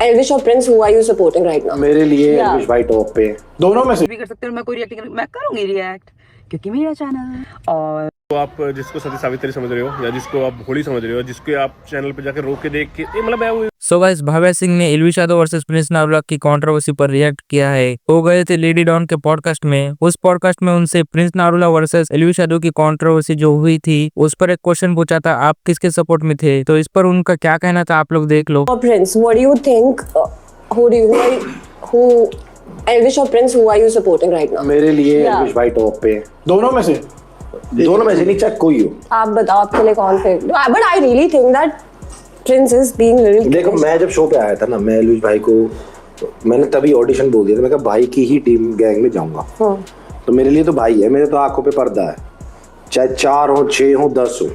Elvish or Prince, who are you supporting right now? मेरे लिए एल्विश भाई टॉप पे, दोनों में से भी कर सकते हो। मैं कोई रिएक्ट मैं करूंगी रिएक्ट, क्योंकि मेरा चैनल। और तो आप जिसको सती सावित्री समझ रहे हो या जिसको आप भोली समझ रहे हो, जिसके आप चैनल पे जाकर रोक के देख के मतलब मैं सो गाइस, भव्या सिंह ने एल्विश यादव वर्सेस प्रिंस नारुला की कंट्रोवर्सी पर रिएक्ट किया है। वो गए थे लेडी डॉन के पॉडकास्ट में। उस पॉडकास्ट में उनसे प्रिंस नारुला वर्सेस एल्विश यादव की कंट्रोवर्सी जो हुई थी उस पर एक क्वेश्चन पूछा था, आप किसके सपोर्ट में थे। तो इस पर उनका क्या कहना था आप लोग देख लो। Prince, what do you think? Who Elvish or Prince, who are you supporting right now? मेरे लिए एल्विश भाई टॉप पे, दोनों में से नहीं, चाहे कोई हो। आप बताओ आपके लिए कौन favourite? But I really think that Prince is being little. देखो, मैं जब शो पे आया था ना, मैं एल्विश भाई को मैंने तभी ऑडिशन बोल दिया था, मैं कहा भाई की ही टीम गैंग में जाऊंगा। तो मेरे लिए तो भाई है, मेरे तो आंखों पे पर्दा है, चाहे 4 हो 6 हो 10 हो,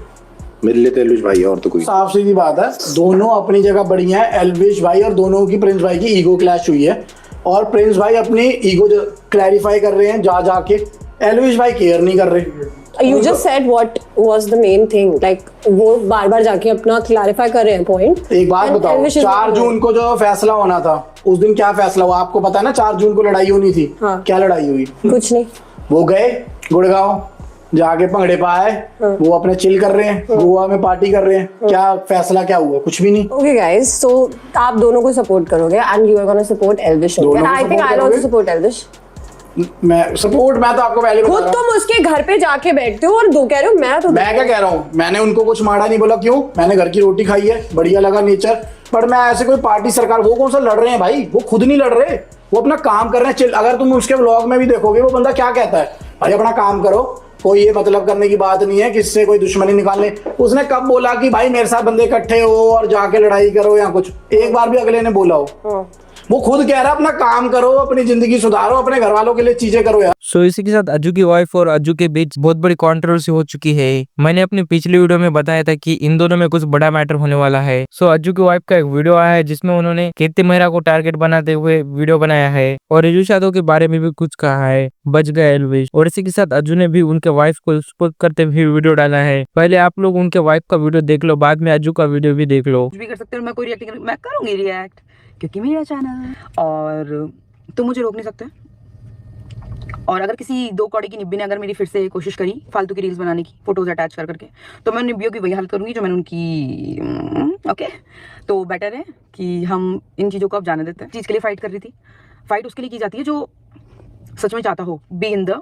मेरे लिए तो एल्विश भाई है और तो कोई। साफ सीधी बात है, दोनों अपनी जगह बढ़िया है एल्विश भाई, और दोनों की प्रिंस भाई की ईगो क्लैश हुई है और प्रिंस भाई अपनी ईगो क्लैरिफाई कर रहे हैं जा जाके, एल्विश भाई केयर नहीं कर रहे। You just said what was the main thing, like वो बार-बार जाके अपना क्लैरिफाई कर रहे हैं पॉइंट। एक बात बताओ, 4 जून को जो फैसला होना था उस दिन क्या फैसला हुआ आपको पता है ना? 4 जून को लड़ाई होनी थी। हाँ। क्या लड़ाई हुई? कुछ नहीं। वो गए गुड़गांव जाके भंगड़े पाए, वो अपने चिल कर रहे हैं, गोवा में पार्टी कर रहे हैं। क्या फैसला क्या हुआ? कुछ भी नहीं। Okay guys, so आप दोनों को सपोर्ट करोगे and you are gonna support Elvish. And I think I'll also support Elvish. मैं तो आपको पहले खुद तुम उसके घर पे जाके बैठते हो और दो कह रहे हो। मैं क्या कह रहा हूँ, मैंने उनको कुछ माड़ा नहीं बोला। क्यों? मैंने घर की रोटी खाई है, बढ़िया लगा नेचर। पर मैं ऐसे कोई पार्टी सरकार, वो कौन सा लड़ रहे हैं भाई? वो खुद नहीं लड़ रहे, वो अपना काम कर रहे हैं। अगर तुम उसके व्लॉग में भी देखोगे, वो बंदा क्या कहता है, भाई अपना काम करो, कोई ये मतलब करने की बात नहीं है किससे कोई दुश्मनी निकालने। उसने कब बोला कि भाई मेरे साथ बंदे इकट्ठे हो और जाके लड़ाई करो या कुछ? एक बार भी अगले ने बोला हो? वो खुद कह रहा है अपना काम करो, अपनी जिंदगी सुधारो, अपने घर वालों के लिए चीजें करो यार। सो इसी के साथ अज्जू की वाइफ और अज्जू के बीच बहुत बड़ी कंट्रोवर्सी हो चुकी है। मैंने अपनी पिछली वीडियो में बताया था कि इन दोनों में कुछ बड़ा मैटर होने वाला है। सो अज्जू की वाइफ का एक वीडियो आया है जिसमें उन्होंने कीर्ति मेहरा को टारगेट बनाते हुए वीडियो बनाया है और एल्विश यादव के बारे में भी कुछ कहा है, बच गया एल्विश। और इसी के साथ अज्जू ने भी उनके वाइफ को सपोर्ट करते हुए वीडियो डाला है। पहले आप लोग उनके वाइफ का वीडियो देख लो, बाद में अज्जू का वीडियो भी देख लो। भी कर सकते हो। मैं कोई रिएक्ट मैं करूंगी रिएक्ट, क्योंकि मेरा चैनल, और तुम मुझे रोक नहीं सकते। और अगर किसी 2 कौड़ी की निब्बी ने अगर मेरी फिर से कोशिश करी फालतू की रील्स बनाने की, फोटोज अटैच कर करके, तो मैं निब्बियों की वही हालत करूंगी जो मैंने उनकी। ओके, तो बेटर है कि हम इन चीज़ों को अब जाने देते हैं। चीज़ के लिए फाइट कर रही थी, फाइट उसके लिए की जाती है जो सच में चाहता हो, बी इन द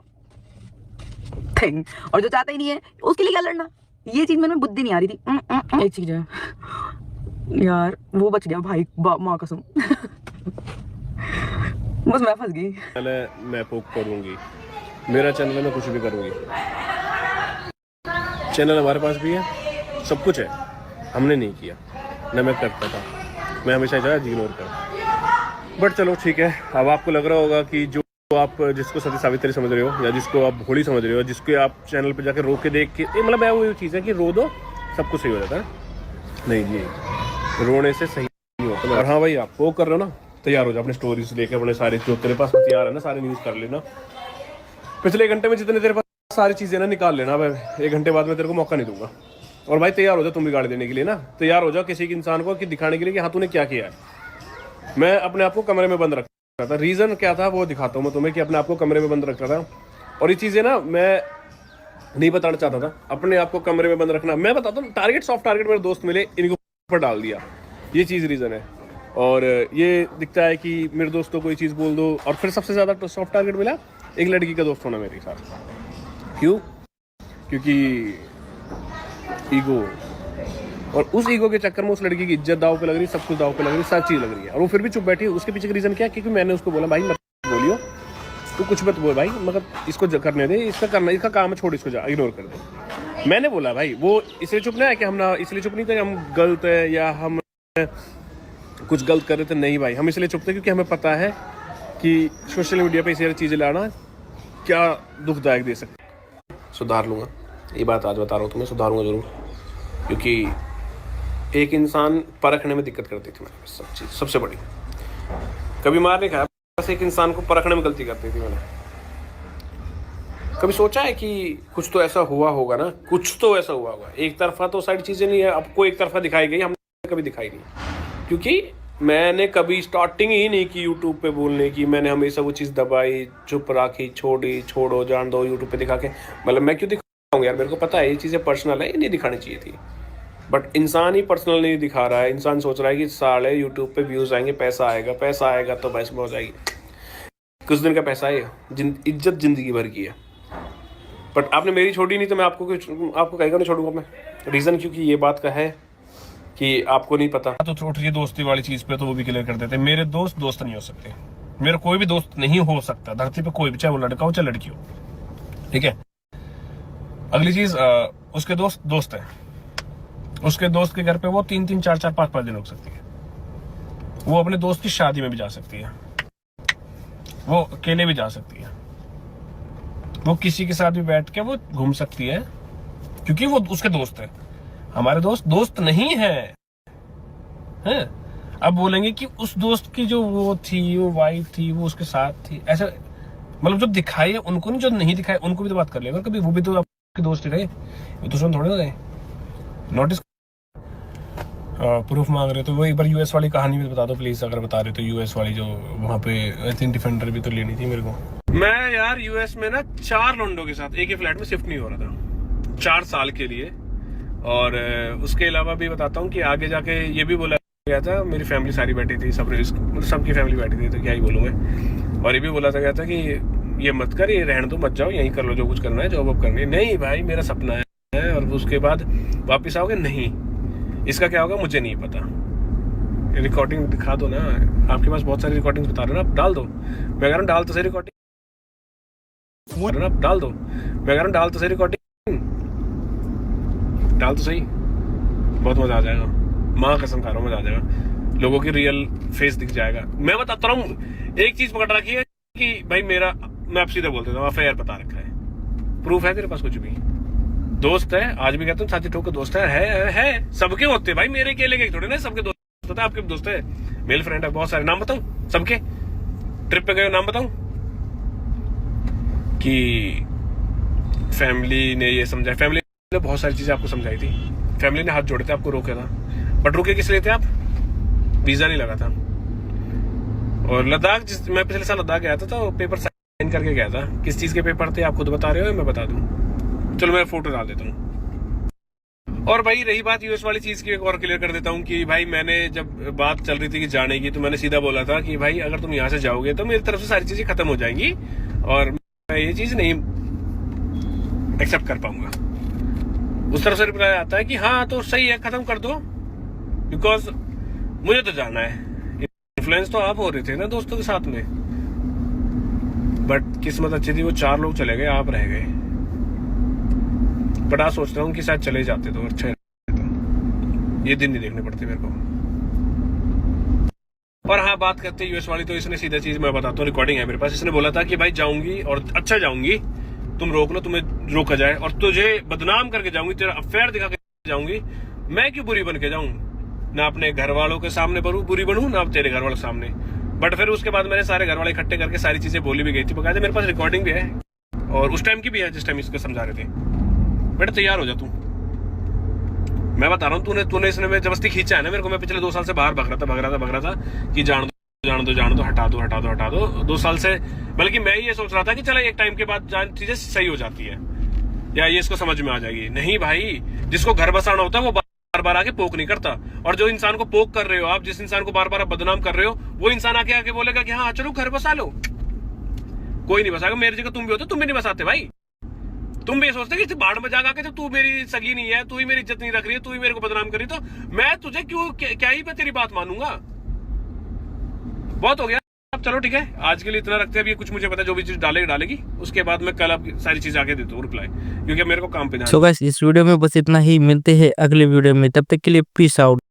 थिंग, और जो चाहता ही नहीं है उसके लिए क्या लड़ना। ये चीज़ मैंने बुद्धि नहीं आ रही थी। एक चीज़ है यार, वो बच गया भाई, माँ कसम। बस मैं फंस गई। मैं पोक करूंगी, मेरा चैनल है, मैं कुछ भी करूंगी। चैनल हमारे पास भी है, सब कुछ है, हमने नहीं किया ना। मैं करता था, मैं हमेशा इग्नोर कर। बट चलो ठीक है, अब आपको लग रहा होगा कि जो आप जिसको सती सावित्री समझ रहे हो या जिसको आप भोली समझ रहे हो, जिसके आप चैनल पे जाकर रोक के देख के मतलब मैं वो चीज़ है कि रो दो सब कुछ सही हो जाता है। नहीं जी, रोने से सही नहीं होता। और हाँ भाई, आप वो कर रहे हो ना, तैयार हो जाओ अपने स्टोरीज लेके, अपने सारे जो तेरे पास तैयार है ना सारे न्यूज़ कर लेना। पिछले 1 घंटे में जितने तेरे पास सारी चीज़ें ना निकाल लेना। भाई 1 घंटे बाद में तेरे को मौका नहीं दूंगा। और भाई तैयार हो जाओ, तुम भी गाड़ी देने के लिए ना, तैयार हो जाओ किसी के इंसान को कि दिखाने के लिए कि हाँ तूने क्या किया है। मैं अपने आप को कमरे में बंद रखा था, रीज़न क्या था वो दिखाता हूँ मैं तुम्हें, कि अपने आप को कमरे में बंद रखा था। और ये चीज़ें ना मैं नहीं बताना चाहता था, अपने आप को कमरे में बंद रखना। मैं बताता हूँ, टारगेट सॉफ्ट टारगेट मेरे दोस्त मिले, इनको ऊपर डाल दिया, ये चीज़ रीज़न है। और ये दिखता है कि मेरे दोस्तों को कोई चीज़ बोल दो, और फिर सबसे ज़्यादा सॉफ्ट टारगेट मिला एक लड़की का दोस्त होना मेरे साथ। क्यों? क्योंकि ईगो, और उस ईगो के चक्कर में उस लड़की की इज्जत दाव पे लग रही, सब कुछ दाव पे लग रही, सब चीज़ लग रही है, और वो फिर भी चुप बैठी है। उसके पीछे का रीज़न क्या है? क्योंकि मैंने उसको बोला भाई मत बोलियो, तू कुछ मत बोल भाई, मतलब इसको करने दे, इसका करना, इसका काम है, छोड़ इसको, जा इग्नोर कर दे। मैंने बोला भाई, वो इसलिए चुप नहीं है कि हम ना, इसलिए चुप नहीं थे हम गलत है या हम कुछ गलत कर रहे थे, नहीं भाई, हम इसलिए चुप थे क्योंकि हमें पता है कि सोशल मीडिया पे इस तरह चीज़ें लाना क्या दुखदायक दे सकते। सुधार लूँगा, ये बात आज बता रहा हूँ तुम्हें, सुधारूंगा जरूर। क्योंकि एक इंसान परखने में दिक्कत करती थी मैंने, सब चीज़ सबसे बड़ी, कभी मार नहीं खाया, बस एक इंसान को परखने में गलती करती थी मैंने। कभी सोचा है कि कुछ तो ऐसा हुआ होगा ना, कुछ तो ऐसा हुआ होगा। एक तरफा तो सारी चीज़ें नहीं है, आपको एक तरफा दिखाई गई, हमने कभी दिखाई नहीं। क्योंकि मैंने कभी स्टार्टिंग ही नहीं की यूट्यूब पे बोलने की। मैंने हमेशा वो चीज़ दबाई, चुप रखी, छोड़ो जान दो यूट्यूब पे दिखा के। मतलब मैं क्यों दिखाऊंगा यार, मेरे को पता है ये चीज़ें पर्सनल है, ये नहीं दिखानी चाहिए थी। बट इंसान ही पर्सनल नहीं दिखा रहा है। इंसान सोच रहा है कि साले यूट्यूब पे व्यूज़ आएंगे, पैसा आएगा तो बस हो जाएगी। कुछ दिन का पैसा है, इज्जत ज़िंदगी भर की है। बट आपने मेरी छोड़ी नहीं तो मैं आपको कहेगा नहीं छोड़ूंगा मैं। रीज़न क्योंकि ये बात का है कि आपको नहीं पता। तो छोड़ रही दोस्ती वाली चीज़ पे तो वो भी क्लियर कर देते। मेरे दोस्त नहीं हो सकते। मेरा कोई भी दोस्त नहीं हो सकता धरती पे, कोई भी, चाहे वो लड़का हो चाहे लड़की हो। ठीक है। अगली चीज़, उसके दोस्त है। उसके दोस्त के घर पे वो 3-3, 4-4, 5-5 दिन रुक सकती है। वो अपने दोस्त की शादी में भी जा सकती है। वो अकेले भी जा सकती है। वो किसी के साथ भी बैठ के वो घूम सकती है, क्योंकि वो उसके दोस्त है। हमारे दोस्त नहीं है। हैं? अब बोलेंगे कि उस दोस्त की जो वो थी, वो वाइफ थी, वो उसके साथ थी, ऐसा मतलब जो दिखाई है उनको नहीं, जो नहीं दिखाई उनको भी तो बात कर लेगा कभी। वो भी तो आपके दोस्त ही रहे, वो दुश्मन थोड़े हो गए। नोटिस प्रूफ मांग रहे तो वो एक बार यूएस वाली कहानी भी बता दो प्लीज, अगर बता रहे तो। यूएस वाली जो वहाँ पे आई थिंक डिफेंडर भी तो लेनी थी मेरे को। मैं यार यूएस में ना 4 लोंडों के साथ एक ही फ्लैट में शिफ्ट नहीं हो रहा था 4 साल के लिए। और उसके अलावा भी बताता हूँ कि आगे जाके ये भी बोला गया था, मेरी फैमिली सारी बैठी थी, सबकी फैमिली बैठी थी, तो क्या ही बोलूँ मैं। और ये भी बोला गया था कि ये मत कर, ये रहने दो, मत जाओ, यहीं कर लो जो कुछ करना है, जॉब करनी है। नहीं भाई, मेरा सपना है। और उसके बाद वापिस आओगे, नहीं, इसका क्या होगा मुझे नहीं पता। रिकॉर्डिंग दिखा दो ना, आपके पास बहुत सारी रिकॉर्डिंग बता रहे हो ना, आप डाल दो। मैं कह रहा हूँ डाल तो सही रिकॉर्डिंग, डाल दो। मैं कह रहा हूँ डाल तो सही रिकॉर्डिंग, डाल तो सही, बहुत मजा आ जाएगा। माँ कसम खा रहा हूँ, मजा आ जाएगा। लोगों की रियल फेस दिख जाएगा। मैं बताता रहा हूँ, एक चीज पकड़ रखी है कि भाई मेरा, मैं आप सीधे बोल देता हूँ, अफेयर बता रखा है। प्रूफ है तेरे पास कुछ भी? दोस्त है, आज भी कहता हूँ साथी ठोक दोस्त है। सबके होते हैं भाई, मेरे अकेले के थोड़े ना, सबके दोस्त होता है। आपके दोस्त है, मेल फ्रेंड है बहुत सारे। नाम बताऊं सबके? ट्रिप पे गए नाम बताऊं? कि फैमिली ने ये समझाया, फैमिली ने बहुत सारी चीजें आपको समझाई थी, फैमिली ने हाथ जोड़े थे, आपको रोका था। बट रुके किस लिए थे आप? वीजा नहीं लगा था। और लद्दाख, मैं पिछले साल लद्दाख गया था तो पेपर साइन करके गया था। किस चीज के पेपर थे आप खुद बता रहे हो, मैं बता दूं? चलो मैं फोटो डाल देता हूँ। और भाई रही बात यूएस वाली चीज की, एक और क्लियर कर देता हूँ कि भाई मैंने जब बात चल रही थी कि जाने की, तो मैंने सीधा बोला था कि भाई अगर तुम यहाँ से जाओगे तो मेरी तरफ से सारी चीजें खत्म हो जाएंगी और मैं ये चीज नहीं एक्सेप्ट कर पाऊंगा। उस तरफ से रिप्लाई आता है कि हाँ तो सही है, खत्म कर दो, बिकॉज मुझे तो जाना है। इन्फ्लुएंस तो आप हो रहे थे ना दोस्तों के साथ में, बट किस्मत अच्छी थी, वो 4 लोग चले गए, आप रह गए। बट आज सोच रहा हूँ कि शायद चले जाते तो अच्छा रहता, ये दिन नहीं देखने पड़ते मेरे को। और हाँ, बात करते यूएस वाली, तो इसने सीधा चीज मैं बताता हूँ, रिकॉर्डिंग है मेरे पास। इसने बोला था कि भाई जाऊंगी और अच्छा जाऊंगी, तुम रोक लो, तुम्हें रोका जाए, और तुझे बदनाम करके जाऊंगी, तेरा अफेयर दिखा के जाऊंगी। मैं क्यों बुरी बन के जाऊं? ना अपने घर वालों के सामने बुरी बनूं, ना तेरे घर वालों के सामने। बट फिर उसके बाद मैंने सारे घर वाले इकट्ठे करके सारी चीजें बोली भी गई थी, बकायदे मेरे पास रिकॉर्डिंग भी है, और उस टाइम की भी है जिस टाइम इसको समझा रहे थे। बेटा तैयार हो जा तू, मैं बता रहा हूँ, तूने इसने में जबरदस्ती खींचा है ना मेरे को। मैं पिछले 2 साल से बाहर भग रहा था कि जान दो, हटा दो 2 साल से। बल्कि मैं ये सोच रहा था कि चलो एक टाइम के बाद चीजें सही हो जाती है, या ये इसको समझ में आ जाएगी। नहीं भाई, जिसको घर बसाना होता है वो बार बार आके पोक नहीं करता। और जो इंसान को पोक कर रहे हो आप, जिस इंसान को बार बार बदनाम कर रहे हो, वो इंसान आके बोलेगा कि हाँ चलो घर बसा लो। कोई नहीं बसाएगा। मेरी जगह तुम भी होते, तुम भी नहीं बसाते भाई। तुम भी ये सोचते कि बाढ़ में जागा के जब तू मेरी सगी नहीं है, तू ही मेरी इज्जत नहीं रख रही है, तू ही मेरे को बदनाम कर रही, तो मैं तुझे क्यों, क्या ही मैं तेरी बात मानूंगा? बहुत हो गया। अब चलो ठीक है, आज के लिए इतना रखते हैं। अभी कुछ मुझे पता है, जो भी चीज डालेगी उसके बाद मैं कल अब सारी चीज आगे देता हूँ रिप्लाई, क्योंकि मेरे को काम पे जाना है। सो गाइस, इस वीडियो में बस इतना ही। मिलते हैं अगले वीडियो में, तब तक के लिए पीस आउट।